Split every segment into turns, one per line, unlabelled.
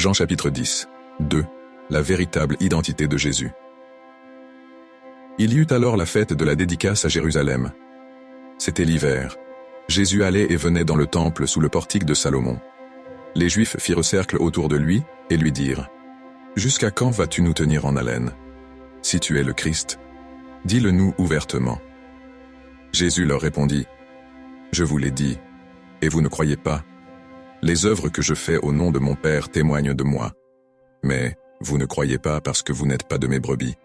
Jean chapitre 10. 2. La véritable identité de Jésus. Il y eut alors la fête de la dédicace à Jérusalem. C'était l'hiver. Jésus allait et venait dans le temple sous le portique de Salomon. Les Juifs firent cercle autour de lui et lui dirent : « Jusqu'à quand vas-tu nous tenir en haleine ? Si tu es le Christ, dis-le-nous ouvertement. » Jésus leur répondit : « Je vous l'ai dit, et vous ne croyez pas. Les œuvres que je fais au nom de mon Père témoignent de moi. Mais vous ne croyez pas parce que vous n'êtes pas de mes brebis.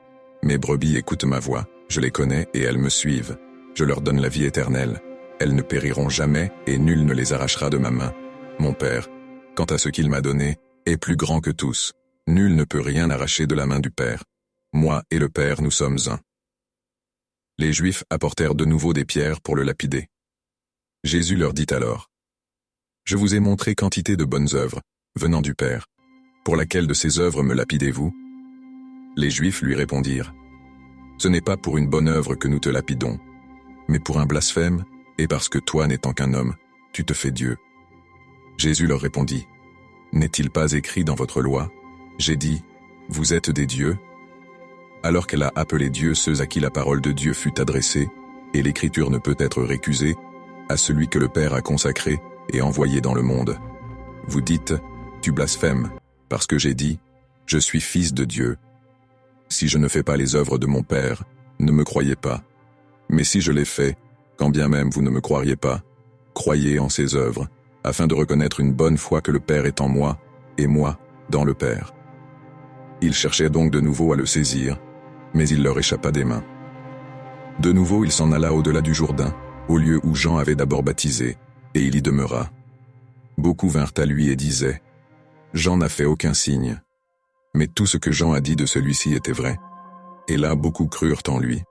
Mes brebis écoutent ma voix, je les connais et elles me suivent. Je leur donne la vie éternelle. Elles ne périront jamais et nul ne les arrachera de ma main. Mon Père, quant à ce qu'il m'a donné, est plus grand que tous. Nul ne peut rien arracher de la main du Père. Moi et le Père, nous sommes un. » Les Juifs apportèrent de nouveau des pierres pour le lapider. Jésus leur dit alors : « Je vous ai montré quantité de bonnes œuvres, venant du Père. Pour laquelle de ces œuvres me lapidez-vous ? » Les Juifs lui répondirent : « Ce n'est pas pour une bonne œuvre que nous te lapidons, mais pour un blasphème, et parce que toi, n'étant qu'un homme, tu te fais Dieu. » Jésus leur répondit : « N'est-il pas écrit dans votre loi ? J'ai dit : vous êtes des dieux. » Alors qu'elle a appelé Dieu ceux à qui la parole de Dieu fut adressée, et l'écriture ne peut être récusée, à celui que le Père a consacré et envoyé dans le monde. Vous dites : tu blasphèmes, parce que j'ai dit : je suis fils de Dieu. Si je ne fais pas les œuvres de mon Père, ne me croyez pas. Mais si je les fais, quand bien même vous ne me croiriez pas, croyez en ces œuvres, afin de reconnaître une bonne fois que le Père est en moi, et moi dans le Père. Ils cherchaient donc de nouveau à le saisir, mais il leur échappa des mains. De nouveau il s'en alla au-delà du Jourdain, au lieu où Jean avait d'abord baptisé, et il y demeura. Beaucoup vinrent à lui et disaient : Jean n'a fait aucun signe. Mais tout ce que Jean a dit de celui-ci était vrai. Et là beaucoup crurent en lui.